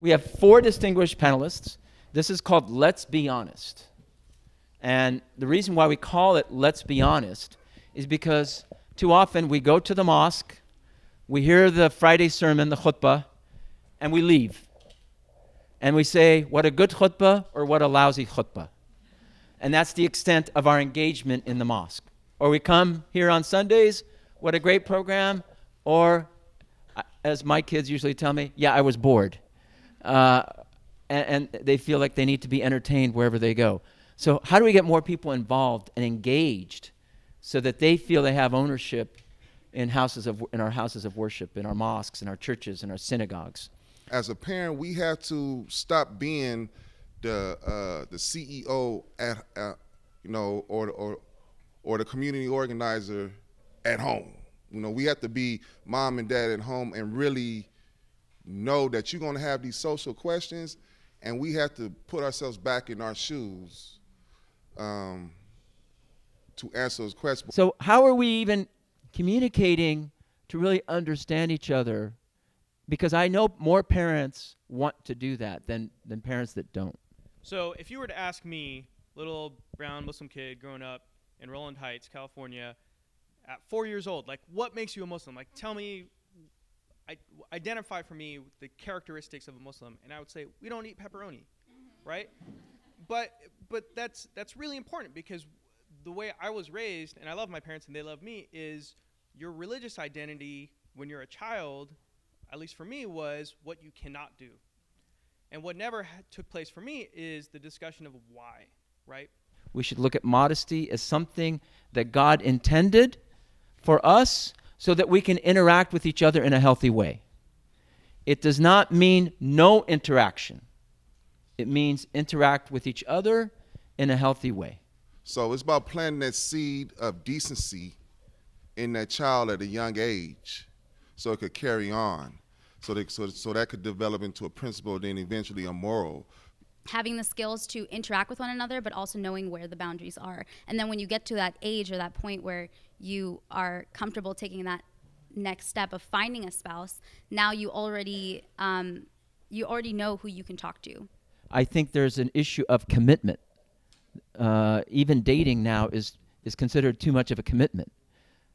We have 4 distinguished panelists. This is called Let's Be Honest. And the reason why we call it Let's Be Honest is because too often we go to the mosque, we hear the Friday sermon, the khutbah, and we leave. And we say, what a good khutbah or what a lousy khutbah. And that's the extent of our engagement in the mosque. Or we come here on Sundays, what a great program, or as my kids usually tell me, yeah, I was bored. And they feel like they need to be entertained wherever they go. So how do we get more people involved and engaged so that they feel they have ownership in our houses of worship, in our mosques, in our churches, in our synagogues? As a parent, we have to stop being the CEO at or the community organizer at home. We have to be mom and dad at home and really know that you're going to have these social questions, and we have to put ourselves back in our shoes to answer those questions. So how are we even communicating to really understand each other? Because I know more parents want to do that than parents that don't. So if you were to ask me, little brown Muslim kid growing up in Roland Heights, California, at 4 years old, like, what makes you a Muslim? Like, tell me, identify for me the characteristics of a Muslim, and I would say, we don't eat pepperoni, right? But that's really important, because the way I was raised, and I love my parents and they love me, is your religious identity when you're a child, at least for me, was what you cannot do. And what never took place for me is the discussion of why, right? We should look at modesty as something that God intended for us so that we can interact with each other in a healthy way. It does not mean no interaction. It means interact with each other in a healthy way. So it's about planting that seed of decency in that child at a young age so it could carry on, so that could develop into a principle, then eventually a moral. Having the skills to interact with one another, but also knowing where the boundaries are. And then when you get to that age or that point where you are comfortable taking that next step of finding a spouse, now you already know who you can talk to. I think there's an issue of commitment. Even dating now is considered too much of a commitment.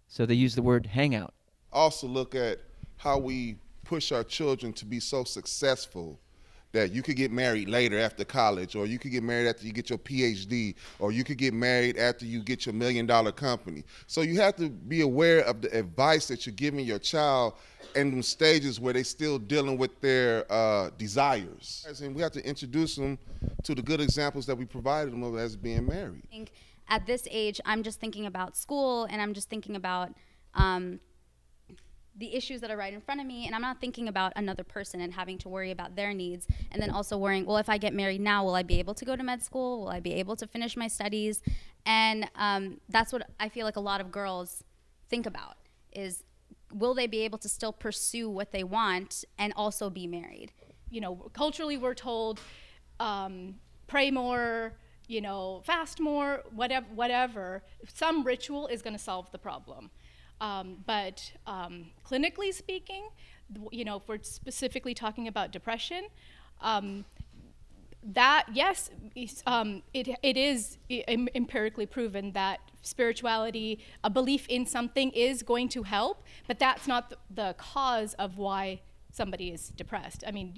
So they use the word hangout. Also look at how we push our children to be so successful that you could get married later after college, or you could get married after you get your PhD, or you could get married after you get your $1 million company. So you have to be aware of the advice that you're giving your child in them stages where they're still dealing with their desires. And we have to introduce them to the good examples that we provided them of as being married. I think at this age, I'm just thinking about school, and I'm just thinking about the issues that are right in front of me, and I'm not thinking about another person and having to worry about their needs, and then also worrying, well, if I get married now, will I be able to go to med school? Will I be able to finish my studies? And that's what I feel like a lot of girls think about, is will they be able to still pursue what they want and also be married? Culturally we're told, pray more, fast more, whatever. Some ritual is going to solve the problem. But clinically speaking, if we're specifically talking about depression, that, yes, it is empirically proven that spirituality, a belief in something, is going to help, but that's not the cause of why somebody is depressed. I mean,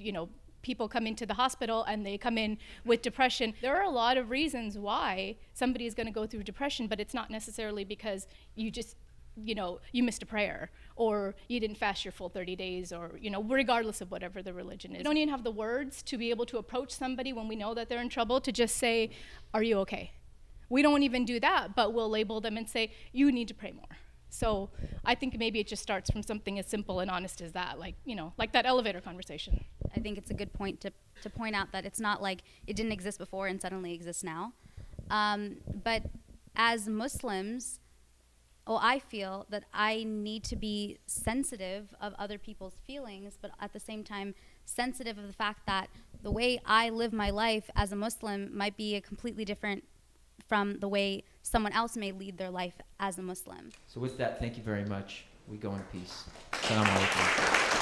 people come into the hospital and they come in with depression. There are a lot of reasons why somebody is going to go through depression, but it's not necessarily because you just you missed a prayer, or you didn't fast your full 30 days, or, regardless of whatever the religion is. We don't even have the words to be able to approach somebody when we know that they're in trouble to just say, are you okay? We don't even do that, but we'll label them and say, you need to pray more. So I think maybe it just starts from something as simple and honest as that, like that elevator conversation. I think it's a good point to point out that it's not like it didn't exist before and suddenly exists now. But as Muslims, I feel that I need to be sensitive of other people's feelings, but at the same time sensitive of the fact that the way I live my life as a Muslim might be a completely different from the way someone else may lead their life as a Muslim. So with that, thank you very much. We go in peace. Assalamu alaikum.